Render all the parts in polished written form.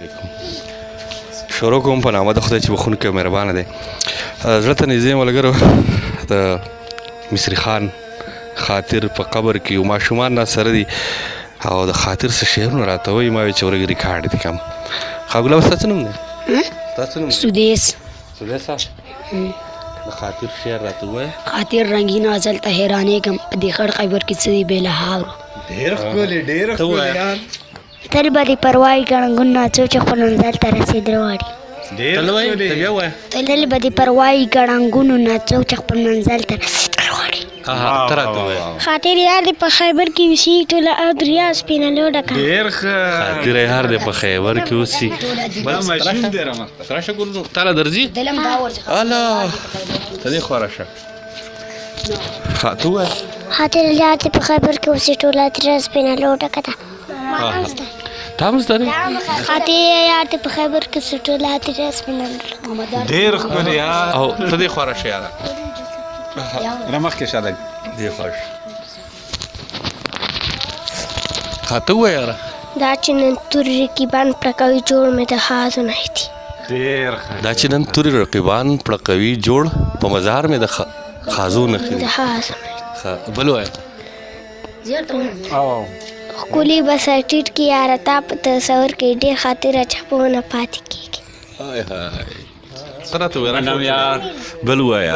علیکم. شروع کوم په نامه د خدای چې بخونکی او مهربانه دی. زړه ته نږدې ملګرو د مصري خان خاطر په قبر کې یو ماشومان ناسره دي او د خاطر څه شعرونه راته وایي. ما وایي چې ورګې ریکارډ دي کم. ښاګله ستا څه نوم دی؟ ستا څه نوم دی؟ سدیس. سدیسه د خاطر شعر راته ووایه. خاطر رنګین ازل ته حیرانېږم په دې خړ قبر کې څه دي بې له هاورو. ډېر ښکلي ډېر ښکلي یار. تل به دې پروايي ګڼه ناڅو چې خپل منزل ته رسېدل غواړي. ډېر ښکلي. بیا ووایه. تل به دې پروايي ګڼه ناڅو چې خپل منزل ته رسېدل غواړي. ته راته ووایه. خاطر یار دې په خیبر کې اوسي ټوله او دریا سپینه لوډه کړه. ډېر ښه. خاطر یار دې په خیبر کې اوسي. دا ماشوم دی رامخته. راشه ګل تاله درځي. دلم دا ورځه الله ته دې خوا راشه. ته ووایه. خاطر یار دې په خیبر کې اوسي ټوله دریا سپینه لوډه کړه. تا هم زده دی؟ خاطر یار دې په خیبر کې اوسي ټوله دریا سپینه لوډه کړه. ډېر ښکلي یار. او ته دې خوا راشه یاره. رامخکې شه لږ. دې خوا شه. ته ووایه یاره. دا چې نن تورې رقیبان پړکوي جوړ مې د خازو نه دي. ډېر ښه. دا چې نن تورې رقیبان پړکوي جوړ په مزار مې د خازو نښې د دي. خازو بل ووایه. او ښکلي به سر ټیټ کړي یاره تا په تصور کې ډېر خاطره چپونه پاتې کېږي. هاي هاي ته راته ووایه. منم یار. بل ووایه.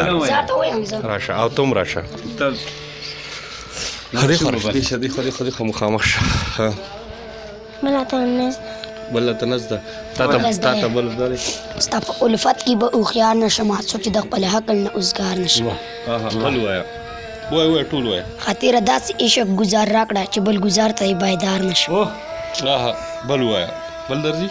راشه او ته هم راشه. دې خوا راشه. دې خوا مخامخ شه. بله ته نه زده. بله ته نه زده. تا ته بل زده دی. ستا په الفت کې به هوښیار نه شم څو چې د خپل عقل نه اوزګار نه شم. بل ووایه. وایه ټول وایه. خاطره داسې عشق ګزار راکړه چې بل ګزار ته یې بایدار نه شم. بل وایه. بل درځي.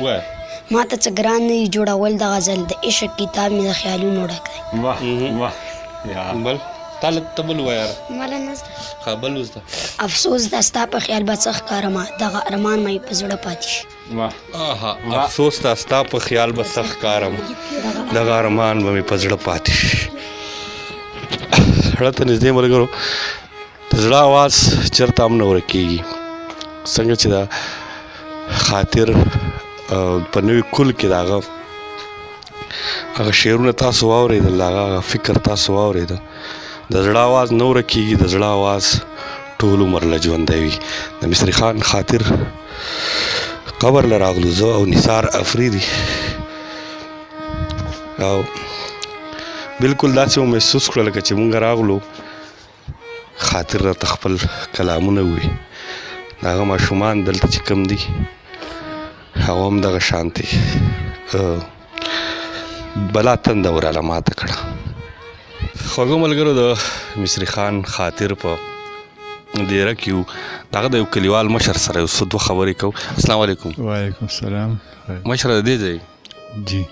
وایه. ما ته څه ګران نه دي جوړول د غزل د عشق کتاب مې د خیالونو ډک دی. واه واه. بل ته بل وایه. مله نه زده. بل وزده. افسوس ده ستا په خیال به څه ښکارمه دغه ارمان مې په زړه پاتې شي. واه. افسوس ده ستا په خیال به څه ښکارم دغه ارمان به مې په زړه پاتې شي. زړه ته نږدې ملګرو د زړه اواز چېرته هم نه ورکېږي. څنګه چې دا خاطر په نوي کل کې د هغه شعرونه تاسو واورېدل، هغه فکر تاسو واورېده. د زړه اواز نه ورکېږي، د زړه اواز ټول عمر له ژوندی وي. د مصري خان خاطر قبر له راغلو زه او نثار افریدي او بالکل داسې مو محسوس کړه لکه چې مونږ راغلو خاطر راته خپل کلامونه ووایي. د هغه ماشومان دلته چې کوم دي هغه هم دغه شانتې بلا تنده وراله ماته کړه. خوږو ملګرو د مصري خان خاطر په دیره کې یو د هغه د یو کلیوال مشر سره یو څه دوه خبرې کوو. السلام علیکم. وعلیکم السلام. مشره د دې ځای جی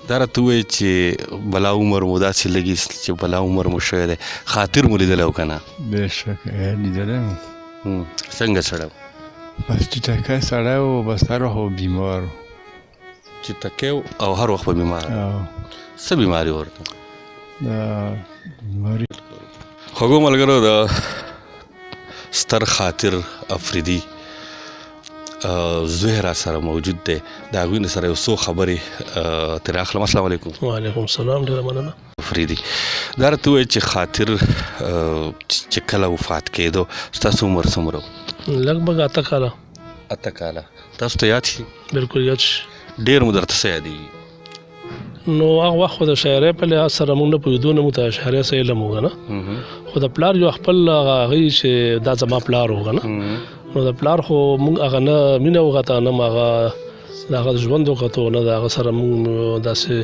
دا راته ووایي چې بلا عمر مو داسې لګي چې بلا عمر مو شوی دی. خاطر مو لیدلی و که نه؟ بېشکه لیدلی و. څنګه سړی و؟ بس ټیټکی سړی و، بس هر وخت به بیمار و. ټیټکی و او هر وخت به بیمار و. څه بیماري ورته؟ دا بیماري خوږو ملګرو د ستر خاطر افریدي زوی را سره موجود دی. د هغوی نه سره یو څو خبرې ترې اخلم. السلام علیکم. وعلیکم السلام. ډېره مننه. افریدي دا راته ووایي چې خاطر چې کله وفات کېدو ستاسو عمر څومره و؟ لږ 8 کاله. 8 کاله. تاسو ته یاد شي؟ بلکل یاد شي. ډېر مو درته څه یادېږي؟ نو هغه وخت خو د شاعرۍ په لحاظ سره موږ نه پوهېدو، نه موږ ته شاعرۍ څه علم و که نه. خو د پلار یو خپل هغه چې دا زما پلار و که نه، نو د پلار خو موږ هغه نه مینه وغته، نه هغه د هغه ژوند وکتو، نه د هغه سره موږ داسې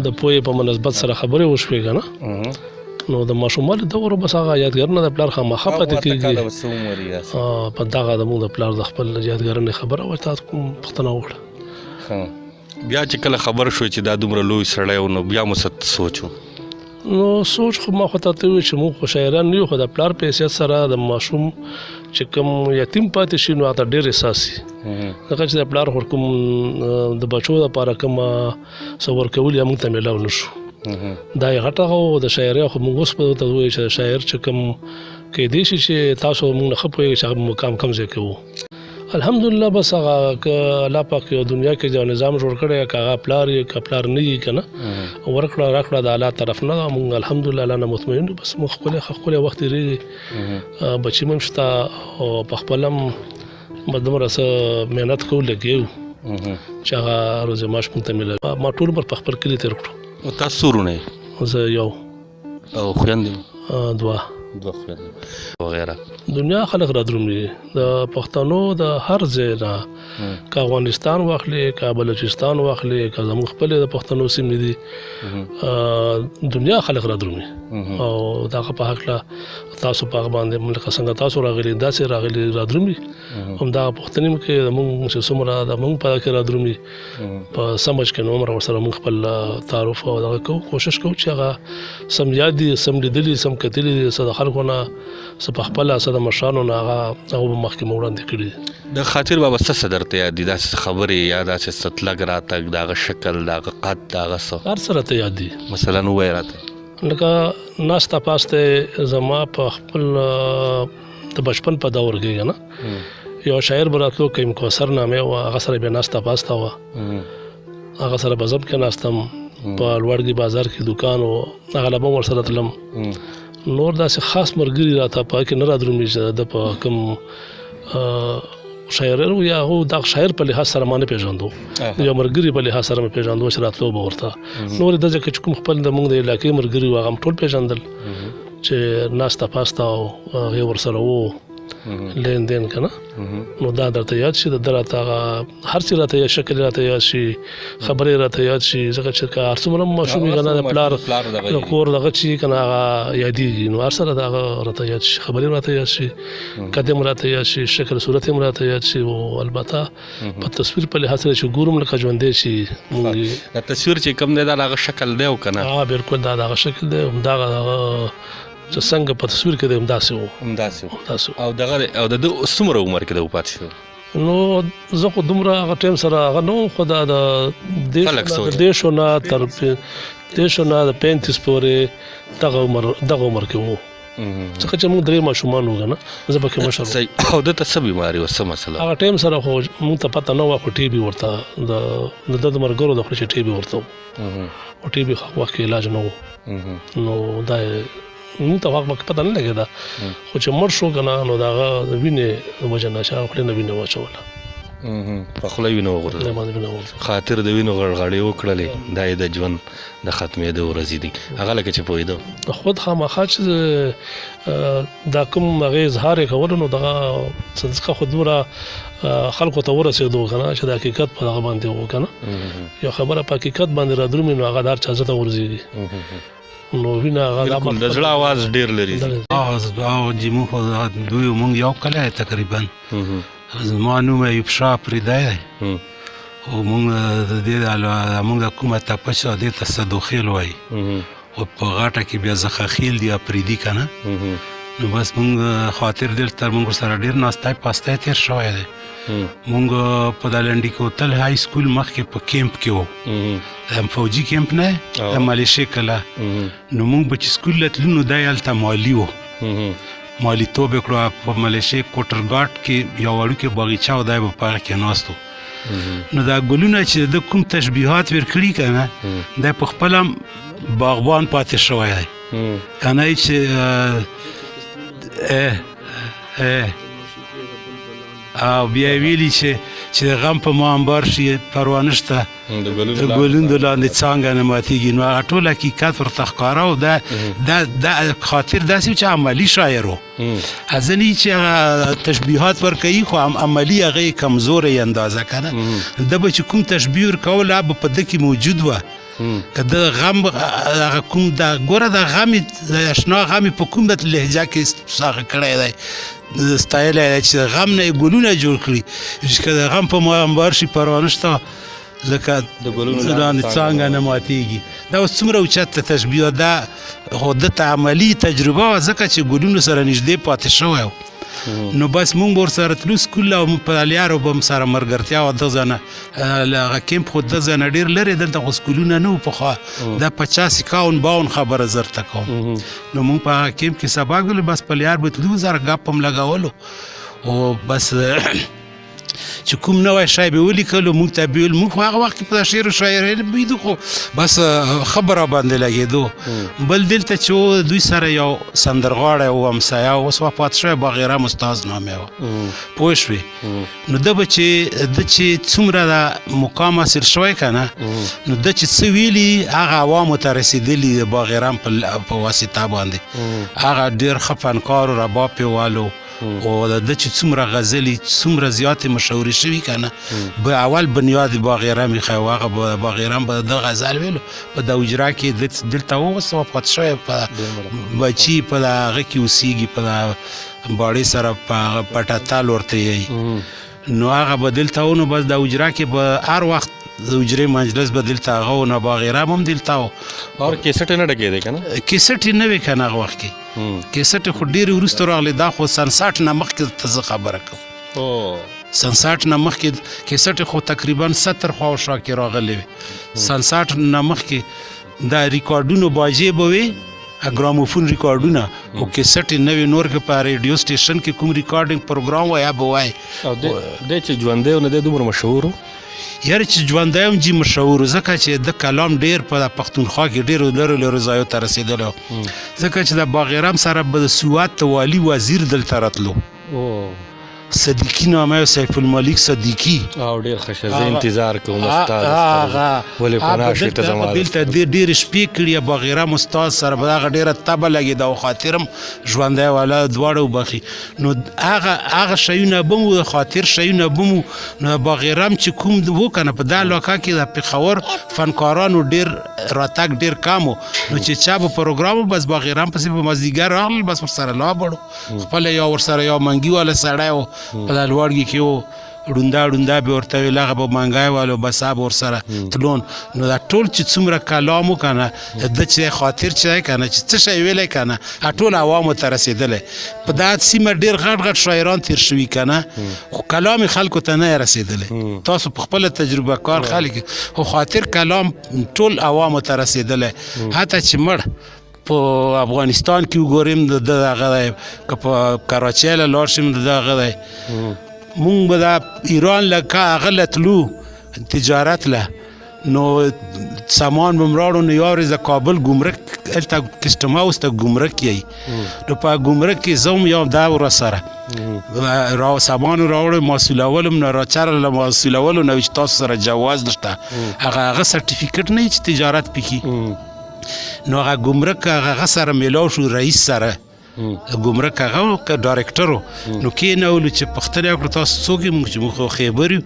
د پوهې په مناسبت سره خبرې وشوې که نه. نو د ماشوموالي دور بس هغه یادګارونه د پلار خامخا پاتې کېږي. په دغه د موږ د پلار د خپل یادګارنې خبره وه تا کوم پوښتنه وکړه. بیا چې کله خبر شو چې دا دومره لوی سړی و نو بیا مو څه سوچ و؟ نو سوچ خو ما خو ته ووایي چې موږ خو شاعران نه یو، خو د پلار په حیثیت سره د ماشوم چې کوم یتیم پاتې شي نو هغه ډېر احساس شي. ځکه چې د پلار خو کوم د بچو دپاره کومه څه ورکول یا موږ ته میلاو نه شو. دا یې غټه خو د شاعرۍ خو موږ اوس به ورته ووایو چې شاعر چې کوم کیدای شي چې تاسو موږ نه ښه پوهېږئ چې هغه مقام کوم ځای کې و. الحمدلله بس هغه الله پاک یو دنیا کې جو نظام جوړ کړی هغه پلار یې که پلار نه یې کنه ورکړه راکړه د الله طرف نه موږ الحمدلله الله نه مطمئن یو بس موږ خپل وخت لري بچی مم شته او په خپل هم مدمر سره مهنت کوو لګیو چې هغه روزي ماش مونږ ته ملي ما ټول پر خپل کلی تیر کړو او تاسو ورونه زه یو او خويندې دوه خويندې وغیرہ دنیا خلق را درومي د پښتنو د هر ځای نه که افغانستان واخلي که بلوچستان واخلي که زموږ خپل د پښتنو سیمې دي دنیا خلق را درومي او دغه په حق تاسو په باندې ملک څنګه تاسو راغلي داسې راغلي را درومي هم دا پښتنیم کې موږ چې څومره د موږ په کې را درومي په سمج کې نو عمر سره موږ خپل تعارف او دغه کوشش کوو چې هغه سم یاد دي سم لیدلي سم کتلي صد خلکو نه سپ خپل صد مشانو نه هغه مخکې وړاندې کړي د خاطر بابا څه صدر ته یاد دي داسې خبرې یا داسې ستلګ راتګ دغه شکل دغه قد دغه څه هر سره ته یاد دي مثلا وای راته لکه ناستا پاسته زما په خپل د بچپن په دور کې نه یو شاعر براتلو کيم کوثر نامه او هغه سره به ناستا پاستا و هغه سره بزم کې ناستم په لوړګي بازار کې دکان او هغه لبم ور سره تلم نور داسې خاص مرګري راته په کې نه را درومي چې د په کوم شاعر یا هو دا شاعر په لحاظ سره مانه پیژاندو یا مرګري په لحاظ سره پیژاندو چې راتلو به ورته نور د ځکه کوم خپل د موږ د علاقې مرګري واغم ټول پیژاندل چې ناستا پاستا او هغه ور سره وو لین دین کنه نو دا درته یاد شي د دراته هر څه راته شکل راته یاد شي خبرې راته یاد شي ځکه چې کار څومره مشومي غنا د پلار د کور دغه چی کنه یادېږي نو هر سره دا راته یاد شي خبرې راته یاد شي قدم راته یاد شي شکل صورت هم راته یاد شي او البته په تصویر په لحاظ سره چې ګورم لکه ژوندې شي موږ د تصویر چې کوم دی دا هغه شکل دی او کنه بالکل دا هغه شکل دی دا چې څنګه په تصویر کې د همداسې او دغه او د څومره عمر کې د وفات شو نو زه خو دومره هغه ټایم سره هغه نو خدا د دیشو نه تر دیشو نه د 35 پورې دغه عمر کې وو ځکه چې موږ درې ماشومان وو نه زه پکې مشر او د څه بیماری او څه مسله هغه ټایم سره خو موږ ته پته نه و خو ټي بي ورته د مرګرو د خو ټي بي ورته او ټي بي وخت کې علاج نه وو نو دا موږ ته وخت پته نه لګیدا خو چې مړ شو کنه نو دا وینې وجه نشه خپل نه وینې واچوله په خپل وینې وغورځول خاطر د وینې غړغړې وکړلې دا د ژوند د ختمېدو ورځې دي هغه لکه چې پوهېدو خود خامخا چې دا کوم هغه اظهار کول نو دغه څنګه خود دوره خلکو ته ورسېدو کنه چې د حقیقت په هغه باندې وو کنه یو خبره په حقیقت باندې را درومي نو هغه دار چا ته ورځي نو وینا هغه د زړه आवाज ډیر لري او جمو خو دوی مونږ یو کله تقریبا زما نوم ایوب شاه پریدای او مونږ د دې مونږ حکومت ته پښه دې ته صدوخیل وای او په غاټه کې بیا زخخیل دی پریدي کنه نو بس مونږ خاطر دل تر مونږ سره ډیر ناستای پاستای تیر شوی دی مونږ په دالنډي کې تل های سکول مخکې په کیمپ کې وو هم فوجي کیمپ نه د مالیشي کلا نو مونږ په سکول لتلونو دایالته مالی وو مالی توب کړو په مالیشي کوټرګاټ کې یو وړو کې باغچا و دای په پارک کې ناستو نو دا ګلونه چې د کوم تشبيهات ورکړي کنه د په خپل باغبان پاتې شوی دی کنه چې او بیا ویلی چې غم په ما انبار شي پروا نشته د ګلوندو لاندې څانګه نه ماتېږي نو هغه ټول حقیقت ورته ښکاره و دا خاطر داسې چې عملي شاعر و ځینې چې تشبیهات ورکوي خو عملي هغه یې کمزوری اندازه که نه ده به چې کوم تشبیه ورکول هغه به په ده کې موجود وه که د غم هغه کوم ګوره د غمې د اشنا غمې په کوم لهجه کې هغه کړی دی ستایلی دی چې د غم نه یې ګلونه جوړ کړي چې که د غم په ما انبار شي پروا نشته لکه لاندې څانګه نه ماتېږي دا اوس څومره اوچته تشبیه ده خو ده ته عملي تجربه وه ځکه چې ګلونو سره نږدې پاتې شوی و نو بس مونږ به ورسره تلو سکول او په لیارو به هم سره ملګرتیا وه دغه ځای نه هغه کیمپ خو دغه ځای نه ډېر لرې دلته خو سکولونه نه وو پخوا دا 50-51 خبره زر ته کوم نو مونږ په هغه کیمپ کې سبا ګلو بس په لیار به تلو زره ګپ هم لګولو او بس چې کوم نوی شی به ولیکلو موږ ته به ویل موږ خو هغه وخت کې په شعر و شاعرۍ نه پوهېدو خو بس خبره باندې لګېدو بل دلته چې دوی سره یو سندرغاړی و همسایه و اوس وفات شوی باغرام استاز نامې وه پوه شوې نو ده به چې څومره د مقام حاصل شوی که نه نو ده چې څه ویلي هغه عوامو ته رسېدلي د باغرام په واسطه باندې هغه ډېر ښه فنکار و رباب یې والو او د چې څومره غزلې څومره زیاتې مشهورې شوي که نه به اول بنیاد باغرام ایښی و هغه باغرام به د غزل ویلو په د اجرا کې دلته اوس وفات شوی په بچي په د هغه کې اوسېږي په د باړې سره په پټتال ورته یی نو هغه به دلته و نو بس د اجرا کې به هر وخت د اجرې مجلس به دلته هغه و نو باغرام هم دلته و اور کیسټ نه ډکېدی که نه کیسټ یې نه وې که نه هغه وخت کې کیسټ خو ډېرې وروسته راغلی دا خو سن 60 نه مخکې ته زه خبره کوم سن 60 نه مخکې کیسټ خو تقریبا 70 خواوشا کې راغلی وې سن 60 نه مخکې دا ریکارډونو باجې به وې ګراموفون ریکارډونه او کیسټ یې نه وې نور که په ریډیو سټیشن کې کوم ریکارډینګ پروګرام و یا به وایي دی چې ژوندی و نه دی دومره مشهور و یاره چې ژوندی هم جي مشهور ځکه چې د کلام ډېر په پښتونخوا کې ډېرو لرو لرو ځایو ته رسېدلی ځکه چې د باغرام سره به د سوات ته والي وزیر دلته راتلو صدیقي نامه یو سیف الملک صدیقي او ډېر ښه شه زه انتظار کوم استاد ولې پناه شي ته زما دلته ډېرې شپې کړي باغرام استاد سره به هغه ډېره تبه لګېده او خاطر هم ژوندی والا دواړه وبخي نو هغه شیونه به مو د خاطر شیونه به مو نو باغرام چې کوم و که نه په دا علاقه کې د پېښور فنکارانو ډېر راتګ ډېر کم و نو چې چا به پروګرام بس باغرام پسې په مازدیګر راغلل بس ورسره لابړو خپله یو ورسره یو منګي والا سړی و په دا لوړګي کې و ړونده به ورته ویل هغه به منګی والو بس به ورسره تلون نو دا ټول چې څومره کلام و که نه د چې خاطر چې دی که نه چې څه شی ویلی که نه ټول عوامو ته رسېدلی په دا سیمه ډېر غټ غټ شاعران تېر شوي که نه خو کلام یې خلکو ته نه رسېدلی تاسو په خپله تجربه کار خلک خو خاطر کلام ټول عوامو ته رسېدلی حتی چې مړ په افغانستان کې وګوریم د دغه دی که په کراچۍ له لاړ شم د دغه دی مونږ به دا ایران له هغه له تلو تجارت له نو سامان به م راوړو نو یو ورځ د کابل ګمرک هلته کسټم هاوس ته ګمرک یی نو په ګمرک کې زه هم یو دا ورسره سامان راوړو محصولولم نو راچاره له محصولولو نه چې تاسو سره جواز نشته هغه سرټیفیکټ نه چې تجارت پکې نو هغه ګمرک هغه سره میلاو شو رئیس سره ګمرک هغه ډایرکټر نو کېنولو چې پوښتنه وکړه تاسو څوک یې موږ چې موږ خو خبر یو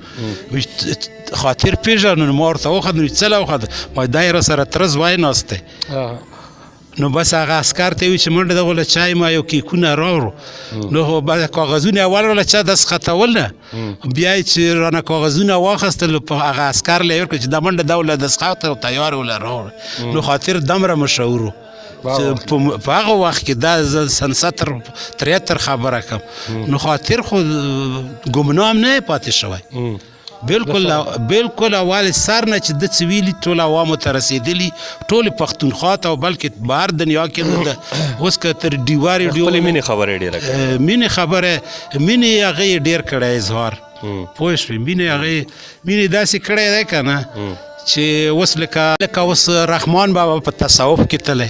خاطر پېژنو نو ما ورته وښود نو څه له وښود ما دا یې راسره ترز وای نو بس هغه عسکر ته وي چې منډه دغه له چای ما یو کیکونه راوړو نو خو بعد کاغذونه اول له چا دستخطول نه بیا چې رانه کاغذونه واخیستل په هغه عسکر له ورکړه چې د منډه دغه له دستخط او تیار وله راوړ نو خاطر دمره مشهور په هغه وخت کې دا سن 73 خبره کوم نو خاطر خو ګمنام نه پاتې شوی بالکل اول سر نه چې د څه ویلي ټول عوامو ته رسېدلي ټول پښتونخوا ته او بلکې بهر دنیا کې اوس که تر ډیوارې خپلې مینې خبرې ډېره کوي مینې خبره مینې هغه یې ډېر کړی اظهار پوه شوې مینې داسې کړی دی که نه چې اوس لکه اوس رحمان بابا په تصوف کې تلی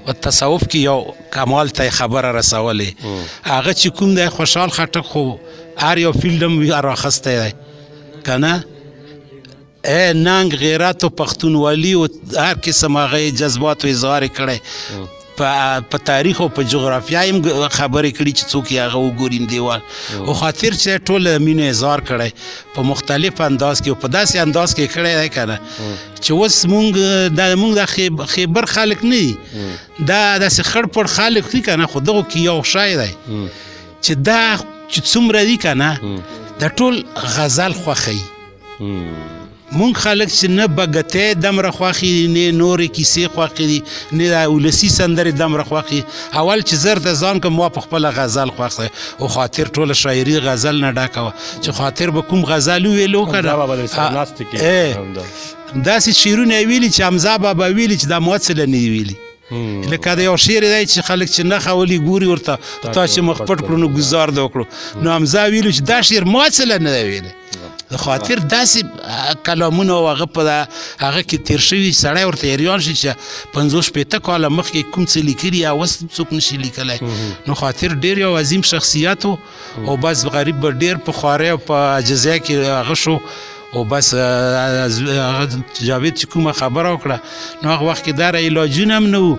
په تصوف کې یو کمال ته خبره رسولې هغه چې کوم دی خوشحال خټک خو هر یو فیلډ هم راخستی دی که نه ننګ غیرت و پښتونولي او هر قسم هغه جذبات و اظهار یې کړی په تاریخ او په جغرافیه هم خبرې کړي چې څوک یې هغه وګوري دیوال او خاطر چې ټول مینې اظهار کړی په مختلف انداز کې او په داسې انداز کې کړی دی که نه چې اوس مونږ د خیبر خلک نه دي دا داسې خړ پړ خلک دي که نه خو دغو کې یو شی دی چې دا چې څومره دي که نه د ټول غزل خوښوي مونږ خلک چې نه بګتی دمره خوښي دي نه نورې کیسې خوښې دي نه د ولسي سندرې دمره خوښې اول چې زر ته ځان کوم ما په خپله غزل خوښ دی او خاطر ټوله شاعري غزل نه ډکه وه چې خاطر به کوم غزل وویلو که نه داسې شعرونه یې ویلي چې حمزه بابا ویلي چې دا ما څه له نه ویلي لکه د یو شعر دی چې خلک چې نښه ولي ګوري ورته تا چې مخ پټ کړو نو ګزار دې وکړو نو حمزه ویلو چې دا شعر ما څه نه دی ویلی د خاطر داسې کلامونه او هغه په هغه کې تېر شوي سړی ورته حیران شي چې 50-60 کاله مخکې کوم څه لیکلي اوس څوک نشي لیکلی نو خاطر ډېر یو عظیم شخصیت و او بس غریب به ډېر په خوارۍ او په عجزۍ کې هغه شو او بس جاوید چې کومه خبره وکړه نو هغه وخت کې دا علاجونه هم نه وو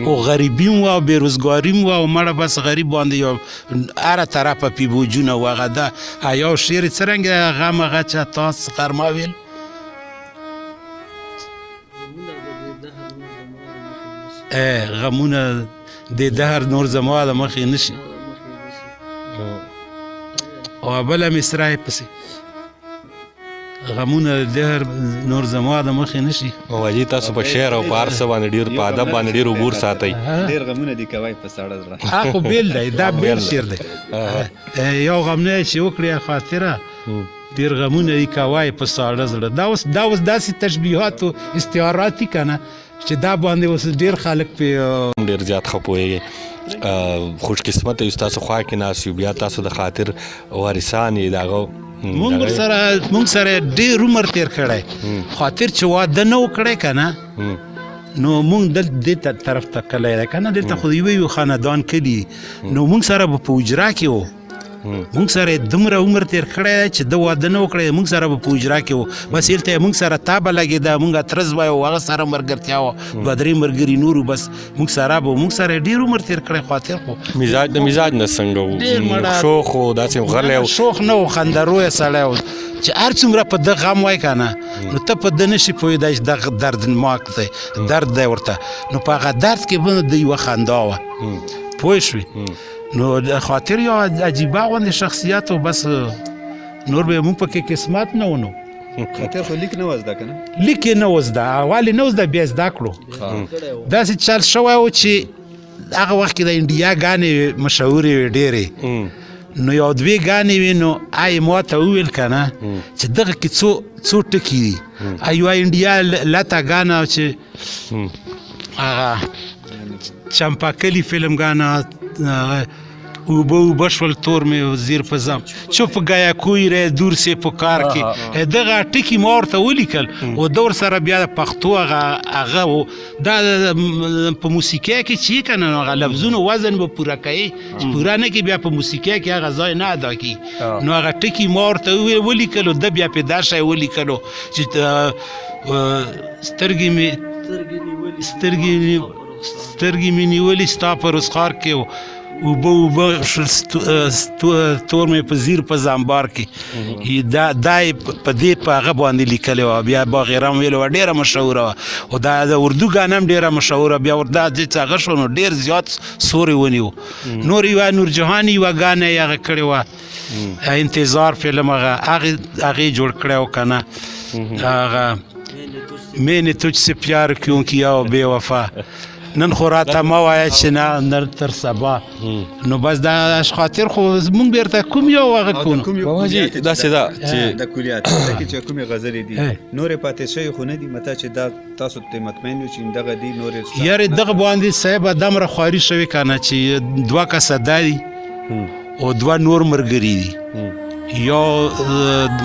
او غریبی و او بیروزګاري و او مړه بس غریب باندې یو هره طرفه پې بوجونه و هغه ده یو شعر څرنګه غم هغه چې تاسو غرمه ویل غمونه د دهر نور زما د مخې نشي او بله مصره یې پسې غمونه د دهر نور زما د مخې نشي او حاجي تاسو په شعر او په هر څه باندې ډېر په ادب باندې ډېر عبور ساتئ ډېر غمونه دي کوي په ساړه زړه خو بیل دی دا بیل شعر دی یو غمونه چې وکړې خاطره ډېر غمونه دي کوي په ساړه زړه دا اوس داسې تشبیهات او استعارات دي که نه چې دا باندې اوس ډېر خلک پې ډېر زیات ښه پوهېږي خوش قسمت یو ستاسو خوا کې ناست یو بیا تاسو د خاطر وارثان یې د هغه مونږ سره ډېر عمر تېر کړی خاطر چې واده نه و کړی که نه نو مونږ دې طرف ته کلی دی که نه دلته خو یو خاندان کلي نو مونږ سره به په اجرا کې و مونږ سره دومره عمر تېر کړی دی چې ده واده نه و کړی مونږ سره به په اجرا کې و بس هلته یې مونږ سره تابه لګېده مونږ اترز وایو هغه سره ملګرتیا وه دوه درې ملګري نور بس مونږ سره به مونږ سره ډېر عمر تېر کړی خاطر خو مزاج د مزاج نه څنګه و شوخ و داسې غلی و شوخ نه و خندهرویه سړی و چې هر څومره په ده غم وای که نه نو ته په ده نشي پوهېدی چې دغه دردناک دی درد دی ورته نو په هغه درد کې به د یوه خندا وه پوه شوې نو خاطر یو عجیبه غوندې شخصیت و بس نور به مونږ پکې قسمت نه و نو خاطر خو لیک نه و زده که نه لیک یې نه و زده اول یې نه و زده بیا یې زده کړو داسې چل شوی و چې هغه وخت کې د انډیا ګانې مشهورې وې ډېرې نو یو دوې ګانې وې نو ای ما ته وویل که نه چې دغه کې څو ټکي دي یوه انډیا لته ګانه چې هغه چمپاکلی فلم ګانه اوبه شول تور مې زیر په زم چپ گیا کوی ری دور سے پکار کې دغه ټکي ما ورته ولیکل او د ورسره بیا د پښتو هغه دا په موسیقۍ کې چې که نه هغه لفظونو وزن به پوره کوي چې پوره نه کړي بیا په موسیقۍ کې هغه ځای نه ادا کړي نو هغه ټکي ما ورته ولیکلو ده بیا پې دا شی ولیکلو چې سترګې مې نیولې ستا په رخسار کې اوبه تور مې په زیر په زامبار کې دا یې په دې په هغه باندې لیکلی وه بیا باغیره م ویلې وه ډېره مشهوره وه او دا د اردو ګانه هم ډېره مشهوره بیا وردا چې هغه شو نو ډېر زیات سورې ونیو نور یوه نورجهان یوه ګانه یې هغه کړې وه انتظار فلم هغې جوړ کړی و که نه هغه میں نے تجھ سے پیار کیوں کیا و بے وفا نن خو راته مه وایه چې نه تر سبا نو بس دا خاطر خو مونږ بیرته کوم یو هغه کوو حاجي داسې ده چې د کلیات کې چې کومې غزلې دي نورې پاتې شوي خو نه دي مته چې دا تاسو ته مطمئن یو چې دغه دي نورې یارې دغه باندې صاحبه دمره خواري شوې که نه چې 2 کسه دا دي او 2 نور ملګري دي یو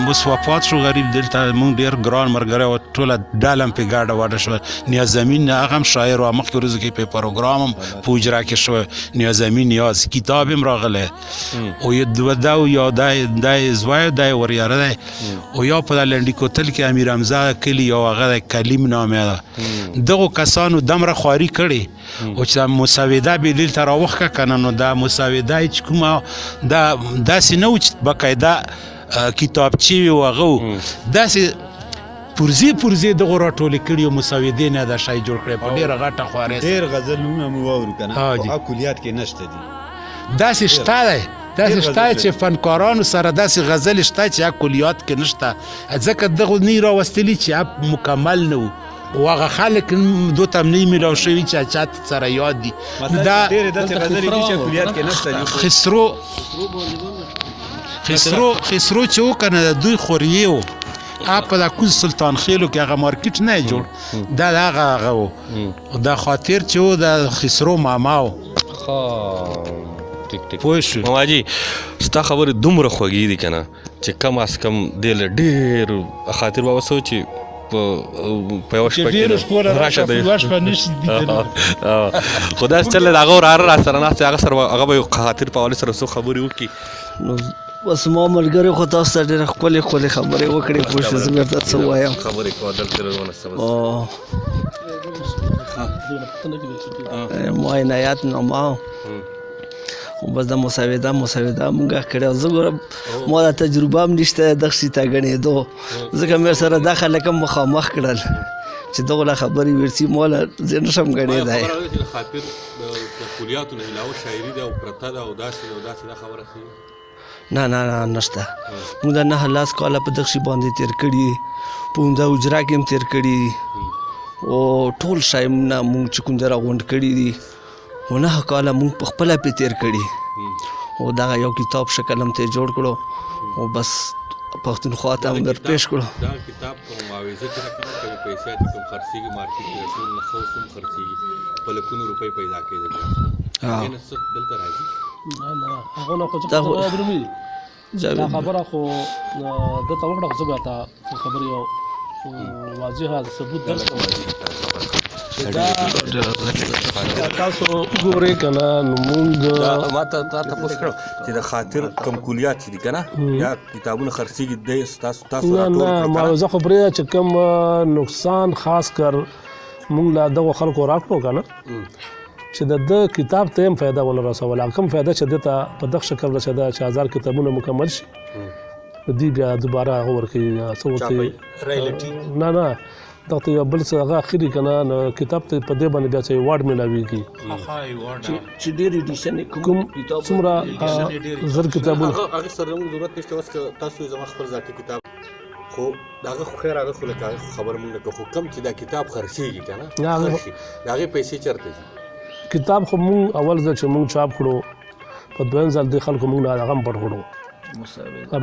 وفات شو غریب دلته مونږ ډېر ګران ملګری و ټوله ډله هم پې ګاډه واډه شوه نیازمین هغه هم شاعر و مخکې ورځو کې په پروګرام هم په اجرا کې شوی نیازمین نیاز کتاب هم راغلی او دا یو دا یې زوی دا یې وریاره دی او یا په لنډي کوتل کې امیر حمزه کلي یو هغه دی کلیم نامې ده دغو کسانو دمره خواري کړې او چې مسوده بې دلته راوښکه که نه نو دا مسوده چې کومه دا داسې نه و چې باقاعده کتابچې وي و هغه و داسې پرزې دغو راټولې کړي او مسودې نه دا شی جوړ کړی په ډېره غټه خوارۍ ډېر غزلونه مو واورو که نه په کلیات کې نشته دي داسې شته دی داسې شته چې فنکارانو سره داسې غزل شته چې کلیات کې نشته ځکه دغو نه یې راوستلي چې مکمل نه و او هغه خلک دو ته نه میلاو شوي چې چا سره یاد دي دا ډېرې داسې غزلې دي چې کلیات کې نشته دي خسرو چې و که نه د دوی خوریې و په د کوز سلطان خېلو کې هغه مارکیټ نه جوړ دا هغه و دا خاطر چې و د خسرو ماما و پوه شو ماماجي ستا خبرې دومره خوږې دي که نه چې کم از کم دې له ډېر خاطر بابا څه چې په یوه شپه کې راشه دی خو داسې چل دی د هغه وراره را سره ناست دی هغه سره هغه به یو خاطر په حوالې سره څو خبرې وکړي نو بس ما ملګري خو تاسو ته ډېرې ښکلې ښکلې خبرې وکړې پوه شو زه بېرته څه ووایم خبرې کوه دلته ما عنایت نامه خو بس د مسوده مونږ کړې او زه ګوره ما دا تجربه هم نشته دغه شي ته ګڼېدو ځکه مې سره دا خلک هم مخامخ کړل چې دغه له خبرې ورسي ما له زه نشم ګڼېدی خاطر د کلیاتو نه علاوه شاعري ده او پرته ده او داسې دا خبره ښیي نه نشته مونږ د 9 کاله په دغه شي باندې تېر کړي په همدا حجره کې هم تېر کړي او ټول شیونه مونږ چې کوم ځای راغونډ کړي دي و 9 کاله مونږ په خپله پې تېر کړي او دغه یو کتاب شکل هم ته جوړ کړو او بس پښتونخوا ته هم درپېښ کړو دا کتاب په معاوضه کې راکړي کومې پیسې چې کوم خرڅېږي مارکیټ کې ټول نښوس هم خرڅېږي په لکونو روپۍ پیدا کېږي هغې نه څه دلته راځي نه هغه نه خو چې درومي دا خبره خو دته وکړه خو زه بیا ته خبرې یو واضحه ثبوت درکړم تاسو ګورئ که نه نو مونږ ما ته تپوس کړو چې د خاطر کم کلیات چې دي که نه یا کتابونه خرڅېږي دی تاسو نه معاوضه خو پرېږده چې کوم نقصان خاص کر مونږ له دغو خلکو راکړو که نه چې د ده کتاب ته هم فایده ونه رسوله کوم فایده چې ده ته په دغه شکل رسېده چې 1000 کتابونه مکمل شي دوی بیا دوباره هغه ورکوي څه ورکوي نه دغه ته یو بل څه هغه اخري که نه کتاب ته په دې باندې بیا څه ایوارډ میلاویږي چې ډېر ایډیشن کوم څومره زر کتابونه هغې سره زموږ ضرورت نشته اوس که تاسو زما خپل ذاتي کتاب خو د هغه خو خیر هغه خو لکه هغه خبره مونږ نه کوو خو کم چې دا کتاب خرڅېږي که نه د هغې پیسې چېرته ځي کتاب خو مونږ اول ځل چې مونږ چاپ کړو په دویم ځل دې خلکو مونږ نه هغه هم پټ کړو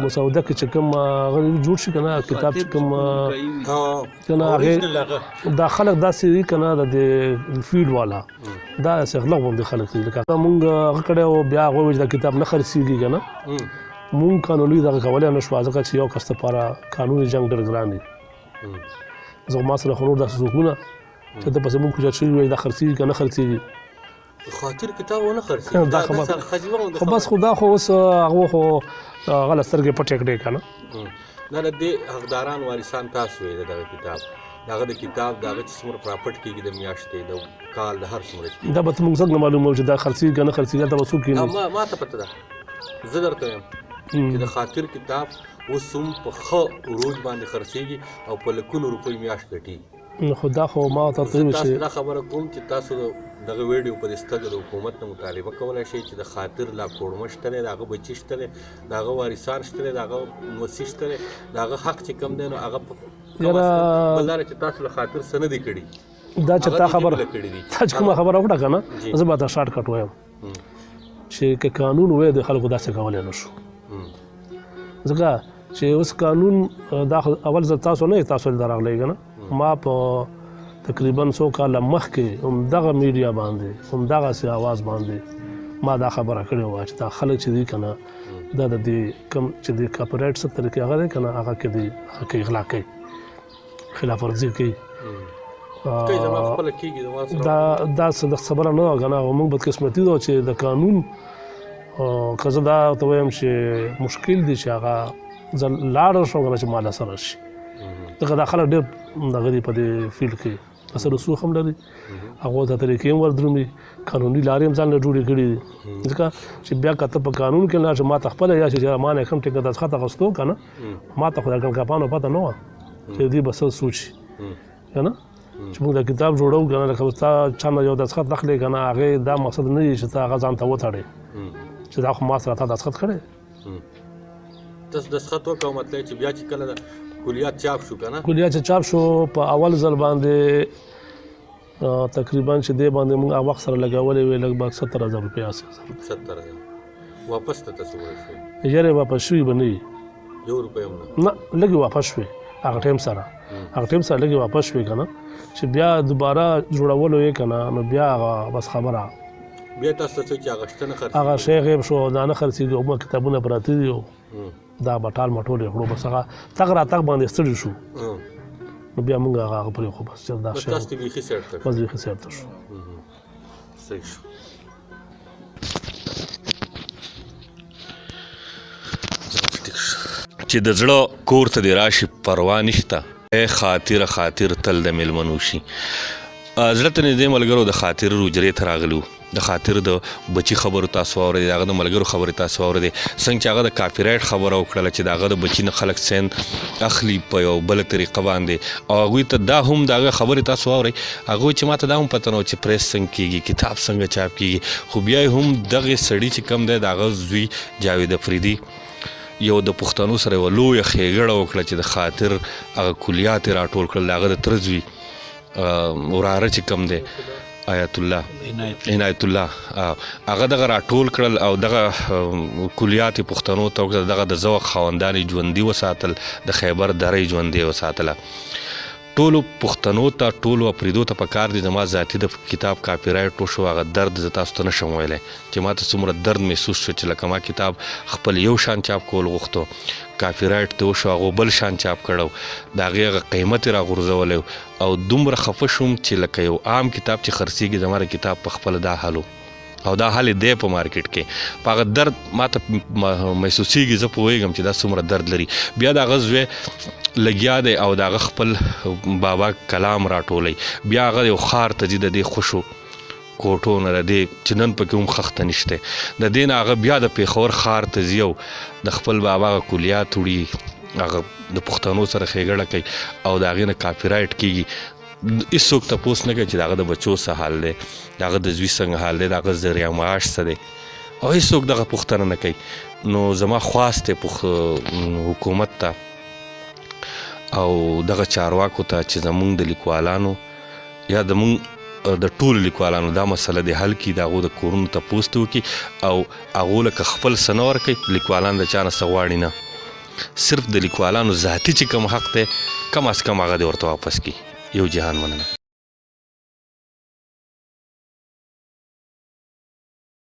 مسوده کې چې کوم هغه جوړ شي که نه کتاب چې کوم که نه هغې دا خلک داسې دي که نه د دې فیلډ والا دا داسې اغلب غوندې خلک دي لکه مونږ هغه کړی و بیا هغه وویل چې دا کتاب نه خرڅېږي که نه مونږ قانوني دغه کولی نه شو ځکه چې یو کس دپاره قانوني جنګ ډېر ګران دی زه ما سره خو نور داسې څوک نه چې ته پسې مونږ کوچت شوي وایي دا خرڅېږي که نه خرڅېږي خاطر کتاب ونه خرڅېږي خو بس خو دا خو اوس هغه خو هغه له سترګې پټې کړې که نه نه د دې حقداران وارثان تاسو یې د دغه کتاب د هغه د کتاب د هغه چې څومره پراپټ کېږي د میاشتې د کال د هر څومره دا به موږ څنګه معلوموو چې دا خرڅېږي که نه خرڅېږي هلته به څوک کېني ما ته پته ده زه درته وایم چې د خاطر کتاب اوس هم په ښه عروج باندې خرڅېږي او په لکونو روپۍ میاشت ګټېږي خو دا خو ما ته تاسو دا خبره کوم چې تاسو دغه ویډیو په ستګه د حکومت نه مطالبه کولی شئ چې د خاطر لا کوړمه شته دی د هغه بچي شته دی د هغه وارثان شته دی د هغه نوسي شته دی د هغه حق چې کم دی نو هغه بل لاره چې تاسو له خاطر څه نه دي کړي دا چې تا خبره تا چې کومه خبره وکړه که نه زه به تا شارټ کټ وایم چې که قانون وی د خلکو داسې کولی نه شو ځکه چې اوس قانون دا اول ځل تاسو نه تاسو دلته راغلی که نه ما په تقریبا 100 کاله مخکې همدغه میډیا باندې همدغسې اواز باندې ما دا خبره کړې وه چې دا خلک چې دي که نه دا د دې کم چې د کاپیرایټ څه طریقې هغه دی که نه هغه کې دی هغه کې اغلا کوي خلاف ورزي کوي دا څه د خبره نه وه که نه موږ بدقسمتي ده چې د قانون که زه دا ته وایم چې مشکل دی چې هغه زه لاړ شم که نه چې ما له سره شي ځکه دا خلک ډېر دغه دي په دې فیلډ کې اثر رسوخ هم لري هغو ته طریقې هم وردرومي قانوني لارې هم ځان له جوړې کړي دي ځکه چې بیا که ته په قانون کې لاړ شې ما ته خپله یا چې ما نه کوم ټکه دستخط اخیستو که نه ما ته خو د ګنکاپانو پته نه وه چې دوی به څه سوچي که نه چې موږ دا کتاب جوړو که نه لکه ستا چا نه یو دستخط اخلې که نه هغې دا مقصد نه وي چې ته هغه ځان ته وتړې چې دا خو ما سره تا دستخط کړی تاسو دستخط وکړو مطلب چې بیا چې کله کلیات چاپ شو که نه کلیات چې چاپ شو په اول ځل باندې تقریبا چې دې باندې موږ وخت سره لګولې وې لږ 70,000 روپۍ 70,000 واپس ته تاسو ورشئ یارې واپس شوي به نه وي یو روپۍ هم نه لږې واپس شوې هغه ټیم سره لږ واپس شوې که نه چې بیا دوباره جوړولو یې که نه نو بیا هغه بس خبره بیا تاسو ته چې هغه شته نه هغه شی غیب شو دا نه خرڅېږي عموما کتابونه پراته دي دا به ټال مټول یې کړو بس هغه تګ راتګ باندې ستړي شو نو بیا موږ هغه پرېښو بس چې دا شی تاسو ته بیخي سیټ کړ بس بیخي سیټ ته شو صحیح شو چې د زړه کور ته دې راشي پروا نشته ای خاطر تل د میلمنو شي زړه ته نږدې ملګرو د خاطر حجرې ته راغلو د خاطر د بچي خبرو تاسو واورئ د هغه د ملګرو خبرې تاسو واورئ څنګه چې هغه د کاپي رایټ خبره وکړله چې د هغه د بچي نه خلک سین اخلي په یو بله طریقه باندې او هغوی ته دا هم د هغه خبرې تاسو واورئ هغوی چې ما ته دا هم پته نه و چې پریس څنګه کېږي کتاب څنګه چاپ کېږي خو بیا هم دغې سړي چې کم دی د هغه زوی جاوید افریدي یو د پښتنو سره یوه لویه ښېګړه وکړه چې د خاطر هغه کلیات یې راټول کړل د هغه د تره زوی وراره چې کم دی آیت الله عنایت الله هغه دغه راټول کړل او دغه کلیات یې پښتنو ته وکړل دغه د ذوق خاوندان یې ژوندي وساتل د خیبر دره یې ژوندۍ وساتله ټولو پښتنو ته ټولو اپریدو ته پکار دي زما ذاتي د کتاب کاپي رایټ وشو هغه درد زه تاسو ته نشم ویلی چې ما ته څومره درد محسوس شو چې لکه ما کتاب خپل یو شان چاپ کول غوښتو کاپي رایټ ته وشو هغو بل شان چاپ کړو د هغې هغه قیمت یې راغورځولی او دومره خفه شوم چې لکه یو عام کتاب چې خرڅېږي زما د کتاب په خپله دا حال او دا حال دی په مارکیټ کې په هغه درد ما ته محسوسېږي زه پوهېږم چې دا څومره درد لري بیا د هغه زوی لګیا دی او د هغه خپل بابا کلام راټولی بیا هغه یو ښار ته ځي د دې خوشو کوټو نه د دې چې نن پکې هم خښته نشته د دې نه هغه بیا د پېښور ښار ته ځي او د خپل بابا هغه کلیات وړي هغه د پښتنو سره ښېګړه کوي او د هغې نه کاپي رایټ کېږي هېڅوک تپوس نه کوي چې د هغه د بچو څه حال دی د هغه د زوی څنګه حال دی د هغه ذریعه معاش څه دی او هېڅوک دغه پوښتنه نه کوي نو زما خواست دی حکومت ته او دغه چارواکو ته چې زمونږ د لیکوالانو یا زمونږ د ټولو لیکوالانو دا مسله دې حل کړي د هغو د کورونو تپوس ته وکړي او هغو لکه خپل څه نه ورکوي لیکوالان د چا نه څه غواړي نه صرف د لیکوالانو ذاتي چې کوم حق دی کم از کم هغه دې ورته واپس کړي یو جهان مننه